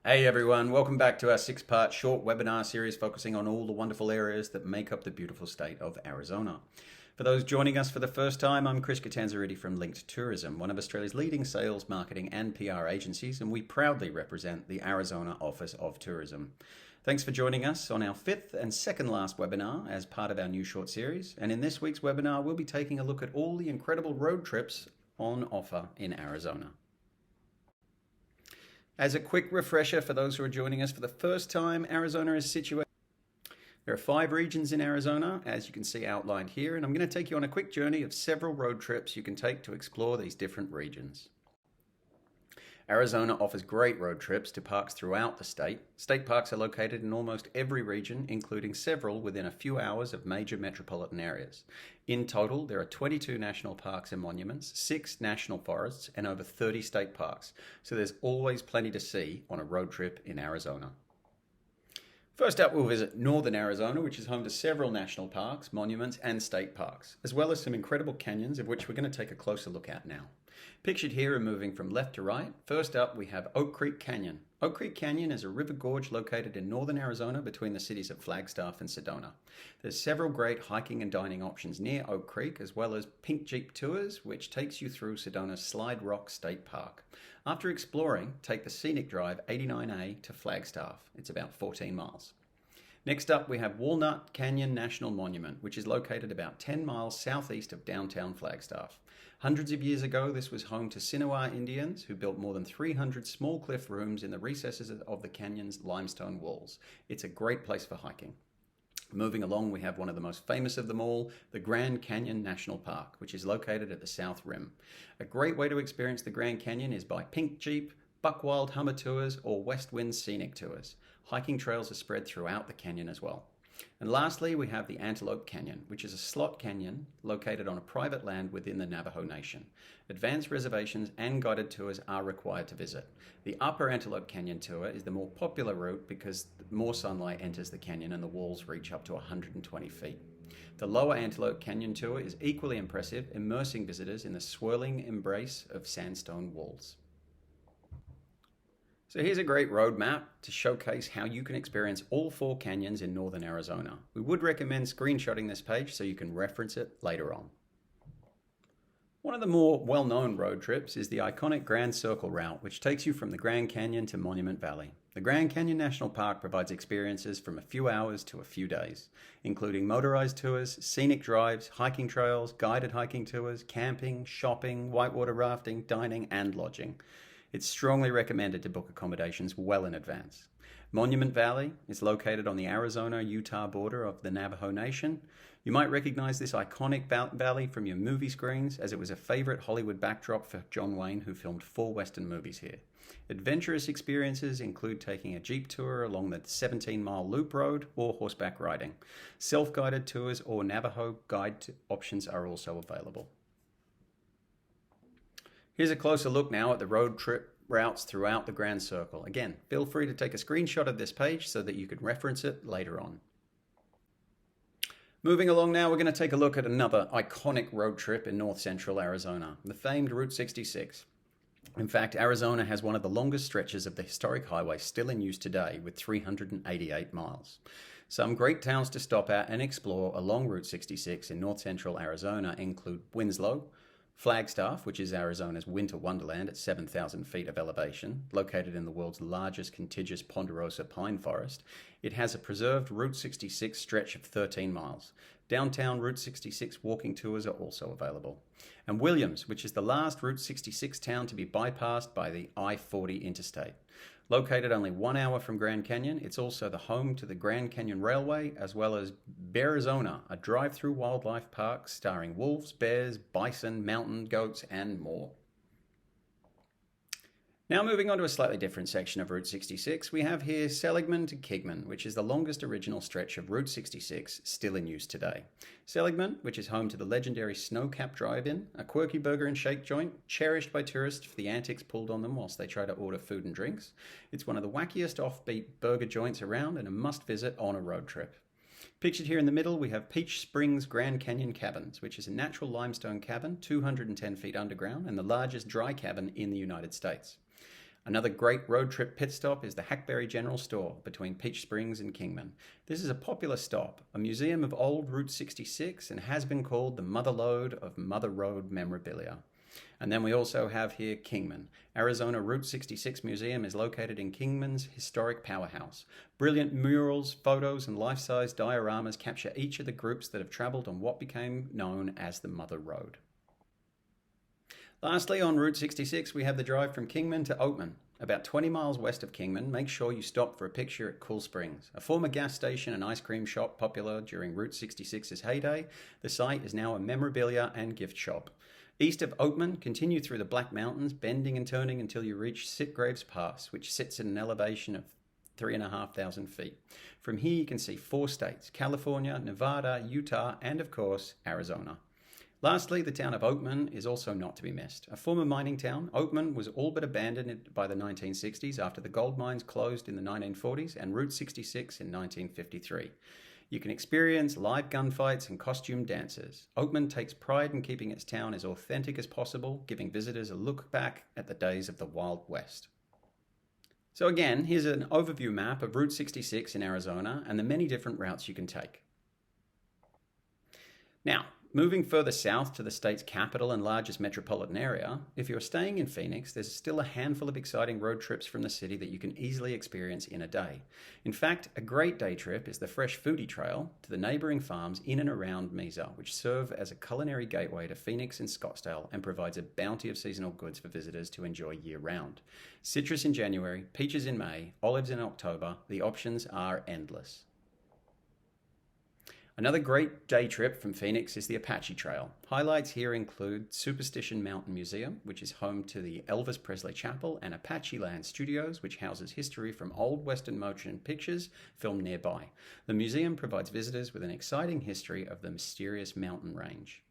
Hey everyone, welcome back to our six-part short webinar series focusing on all the wonderful areas that make up the beautiful state of Arizona. For those joining us for the first time, I'm Chris Catanzariti from Linked Tourism, one of Australia's leading sales, marketing and PR agencies, and we proudly represent the Arizona Office of Tourism. Thanks for joining us on our fifth and second last webinar as part of our new short series. And in this week's webinar, we'll be taking a look at all the incredible road trips on offer in Arizona. As a quick refresher for those who are joining us for the first time, Arizona is situated. There are 5 regions in Arizona, as you can see outlined here, and I'm going to take you on a quick journey of several road trips you can take to explore these different regions. Arizona offers great road trips to parks throughout the state. State parks are located in almost every region, including several within a few hours of major metropolitan areas. In total, there are 22 national parks and monuments, 6 national forests, and over 30 state parks. So there's always plenty to see on a road trip in Arizona. First up, we'll visit northern Arizona, which is home to several national parks, monuments, and state parks, as well as some incredible canyons, of which we're going to take a closer look at now. Pictured here and moving from left to right, first up we have Oak Creek Canyon. Oak Creek Canyon is a river gorge located in northern Arizona between the cities of Flagstaff and Sedona. There's several great hiking and dining options near Oak Creek, as well as Pink Jeep Tours, which takes you through Sedona's Slide Rock State Park. After exploring, take the scenic drive 89A to Flagstaff. It's about 14 miles. Next up, we have Walnut Canyon National Monument, which is located about 10 miles southeast of downtown Flagstaff. Hundreds of years ago, this was home to Sinnewah Indians who built more than 300 small cliff rooms in the recesses of the canyon's limestone walls. It's a great place for hiking. Moving along, we have one of the most famous of them all, the Grand Canyon National Park, which is located at the South Rim. A great way to experience the Grand Canyon is by Pink Jeep, Buckwild Hummer Tours, or West Wind Scenic Tours. Hiking trails are spread throughout the canyon as well. And lastly, we have the Antelope Canyon, which is a slot canyon located on a private land within the Navajo Nation. Advanced reservations and guided tours are required to visit. The Upper Antelope Canyon tour is the more popular route because more sunlight enters the canyon and the walls reach up to 120 feet. The Lower Antelope Canyon tour is equally impressive, immersing visitors in the swirling embrace of sandstone walls. So here's a great road map to showcase how you can experience all 4 canyons in northern Arizona. We would recommend screenshotting this page so you can reference it later on. One of the more well-known road trips is the iconic Grand Circle route, which takes you from the Grand Canyon to Monument Valley. The Grand Canyon National Park provides experiences from a few hours to a few days, including motorized tours, scenic drives, hiking trails, guided hiking tours, camping, shopping, whitewater rafting, dining, and lodging. It's strongly recommended to book accommodations well in advance. Monument Valley is located on the Arizona-Utah border of the Navajo Nation. You might recognize this iconic valley from your movie screens, as it was a favorite Hollywood backdrop for John Wayne, who filmed 4 Western movies here. Adventurous experiences include taking a Jeep tour along the 17-mile loop road or horseback riding. Self-guided tours or Navajo guide options are also available. Here's a closer look now at the road trip routes throughout the Grand Circle. Again, feel free to take a screenshot of this page so that you can reference it later on. Moving along now, we're going to take a look at another iconic road trip in north central Arizona, the famed Route 66. In fact, Arizona has one of the longest stretches of the historic highway still in use today, with 388 miles. Some great towns to stop at and explore along Route 66 in north central Arizona include Winslow, Flagstaff, which is Arizona's winter wonderland at 7,000 feet of elevation, located in the world's largest contiguous ponderosa pine forest. It has a preserved Route 66 stretch of 13 miles. Downtown Route 66 walking tours are also available. And Williams, which is the last Route 66 town to be bypassed by the I-40 interstate. Located only 1 hour from Grand Canyon, it's also the home to the Grand Canyon Railway, as well as Bearizona, a drive-through wildlife park starring wolves, bears, bison, mountain goats, and more. Now moving on to a slightly different section of Route 66, we have here Seligman to Kingman, which is the longest original stretch of Route 66 still in use today. Seligman, which is home to the legendary Snowcap Drive-In, a quirky burger and shake joint cherished by tourists for the antics pulled on them whilst they try to order food and drinks. It's one of the wackiest offbeat burger joints around and a must-visit on a road trip. Pictured here in the middle, we have Peach Springs Grand Canyon Caverns, which is a natural limestone cavern 210 feet underground and the largest dry cavern in the United States. Another great road trip pit stop is the Hackberry General Store between Peach Springs and Kingman. This is a popular stop, a museum of old Route 66, and has been called the mother lode of Mother Road memorabilia. And then we also have here Kingman. Arizona Route 66 Museum is located in Kingman's historic powerhouse. Brilliant murals, photos, and life-size dioramas capture each of the groups that have traveled on what became known as the Mother Road. Lastly, on Route 66, we have the drive from Kingman to Oatman. About 20 miles west of Kingman, make sure you stop for a picture at Cool Springs. A former gas station and ice cream shop popular during Route 66's heyday, the site is now a memorabilia and gift shop. East of Oatman, continue through the Black Mountains, bending and turning until you reach Sitgraves Pass, which sits at an elevation of 3,500 feet. From here, you can see 4 states: California, Nevada, Utah, and of course, Arizona. Lastly, the town of Oatman is also not to be missed. A former mining town, Oatman was all but abandoned by the 1960s after the gold mines closed in the 1940s and Route 66 in 1953. You can experience live gunfights and costume dances. Oatman takes pride in keeping its town as authentic as possible, giving visitors a look back at the days of the Wild West. So again, here's an overview map of Route 66 in Arizona and the many different routes you can take. Now, moving further south to the state's capital and largest metropolitan area, if you're staying in Phoenix, there's still a handful of exciting road trips from the city that you can easily experience in a day. In fact, a great day trip is the Fresh Foodie Trail to the neighboring farms in and around Mesa, which serve as a culinary gateway to Phoenix and Scottsdale and provides a bounty of seasonal goods for visitors to enjoy year-round. Citrus in January, peaches in May, olives in October, the options are endless. Another great day trip from Phoenix is the Apache Trail. Highlights here include Superstition Mountain Museum, which is home to the Elvis Presley Chapel, and Apache Land Studios, which houses history from old Western motion pictures filmed nearby. The museum provides visitors with an exciting history of the mysterious mountain range.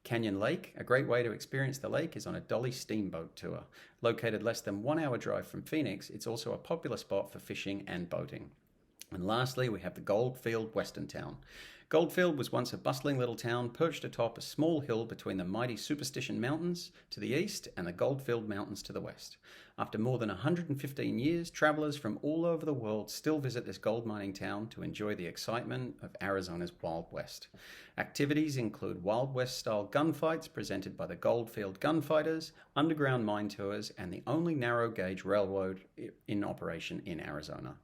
Canyon Lake, a great way to experience the lake, is on a Dolly steamboat tour. Located less than 1 hour drive from Phoenix, it's also a popular spot for fishing and boating. And lastly, we have the Goldfield Western Town. Goldfield was once a bustling little town perched atop a small hill between the mighty Superstition Mountains to the east and the Goldfield Mountains to the west. After more than 115 years, travelers from all over the world still visit this gold mining town to enjoy the excitement of Arizona's Wild West. Activities include Wild West-style gunfights presented by the Goldfield Gunfighters, underground mine tours, and the only narrow-gauge railroad in operation in Arizona.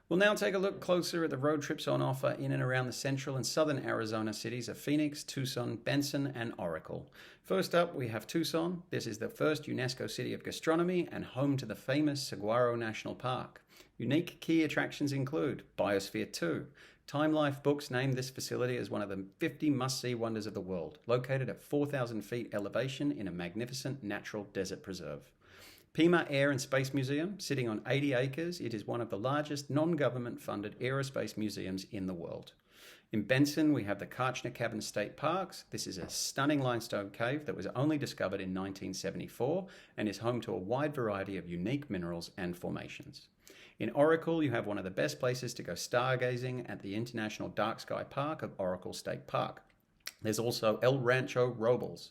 We'll now take a look closer at the road trips on offer in and around the central and southern Arizona cities of Phoenix, Tucson, Benson, and Oracle. First up, we have Tucson. This is the first UNESCO city of gastronomy and home to the famous Saguaro National Park. Unique key attractions include Biosphere 2. Time Life Books named this facility as one of the 50 must-see wonders of the world, located at 4,000 feet elevation in a magnificent natural desert preserve. Pima Air and Space Museum, sitting on 80 acres, it is one of the largest non-government funded aerospace museums in the world. In Benson, we have the Karchner Cavern State Parks. This is a stunning limestone cave that was only discovered in 1974 and is home to a wide variety of unique minerals and formations. In Oracle, you have one of the best places to go stargazing at the International Dark Sky Park of Oracle State Park. There's also El Rancho Robles.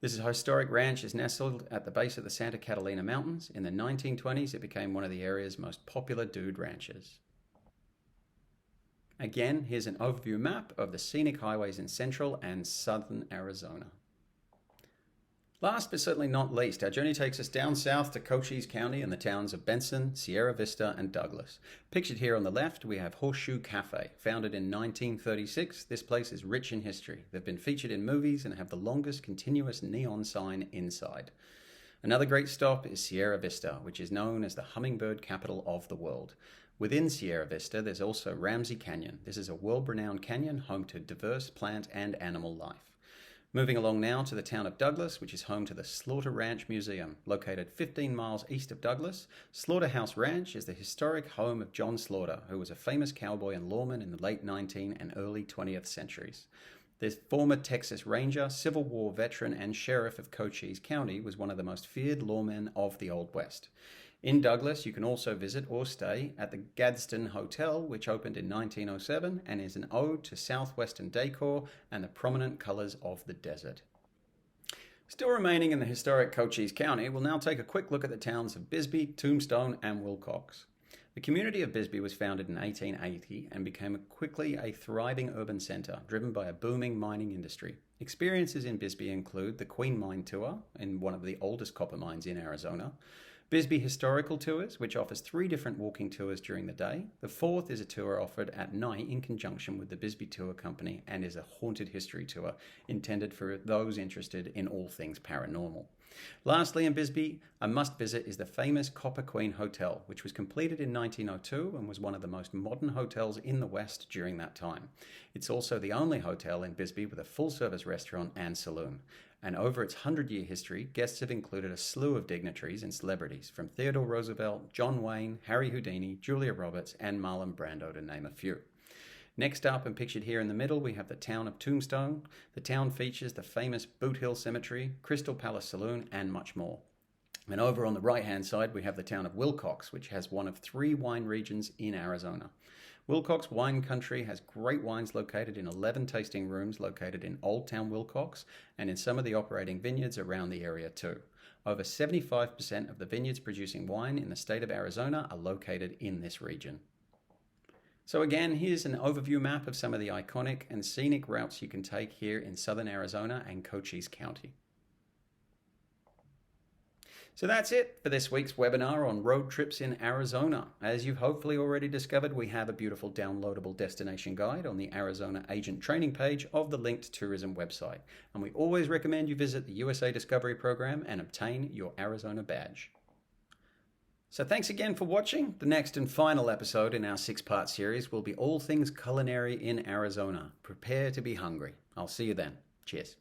This historic ranch is nestled at the base of the Santa Catalina Mountains. In the 1920s, it became one of the area's most popular dude ranches. Again, here's an overview map of the scenic highways in central and southern Arizona. Last but certainly not least, our journey takes us down south to Cochise County and the towns of Benson, Sierra Vista, and Douglas. Pictured here on the left, we have Horseshoe Cafe. Founded in 1936, this place is rich in history. They've been featured in movies and have the longest continuous neon sign inside. Another great stop is Sierra Vista, which is known as the hummingbird capital of the world. Within Sierra Vista, there's also Ramsey Canyon. This is a world-renowned canyon home to diverse plant and animal life. Moving along now to the town of Douglas, which is home to the Slaughter Ranch Museum. Located 15 miles east of Douglas, Slaughterhouse Ranch is the historic home of John Slaughter, who was a famous cowboy and lawman in the late 19th and early 20th centuries. This former Texas Ranger, Civil War veteran, and sheriff of Cochise County was one of the most feared lawmen of the Old West. In Douglas, you can also visit or stay at the Gadsden Hotel, which opened in 1907 and is an ode to southwestern decor and the prominent colors of the desert. Still remaining in the historic Cochise County, we'll now take a quick look at the towns of Bisbee, Tombstone, and Wilcox. The community of Bisbee was founded in 1880 and became quickly a thriving urban centre driven by a booming mining industry. Experiences in Bisbee include the Queen Mine Tour, in one of the oldest copper mines in Arizona, Bisbee Historical Tours, which offers 3 different walking tours during the day. The 4th is a tour offered at night in conjunction with the Bisbee Tour Company and is a haunted history tour intended for those interested in all things paranormal. Lastly, in Bisbee, a must-visit is the famous Copper Queen Hotel, which was completed in 1902 and was one of the most modern hotels in the West during that time. It's also the only hotel in Bisbee with a full-service restaurant and saloon. And over its 100-year history, guests have included a slew of dignitaries and celebrities, from Theodore Roosevelt, John Wayne, Harry Houdini, Julia Roberts, and Marlon Brando, to name a few. Next up, and pictured here in the middle, we have the town of Tombstone. The town features the famous Boot Hill Cemetery, Crystal Palace Saloon, and much more. And over on the right-hand side, we have the town of Wilcox, which has one of 3 wine regions in Arizona. Wilcox Wine Country has great wines located in 11 tasting rooms located in Old Town Wilcox and in some of the operating vineyards around the area too. Over 75% of the vineyards producing wine in the state of Arizona are located in this region. So again, here's an overview map of some of the iconic and scenic routes you can take here in southern Arizona and Cochise County. So that's it for this week's webinar on road trips in Arizona. As you've hopefully already discovered, we have a beautiful downloadable destination guide on the Arizona Agent Training page of the Linked Tourism website. And we always recommend you visit the USA Discovery Program and obtain your Arizona badge. So thanks again for watching. The next and final episode in our 6-part series will be all things culinary in Arizona. Prepare to be hungry. I'll see you then. Cheers.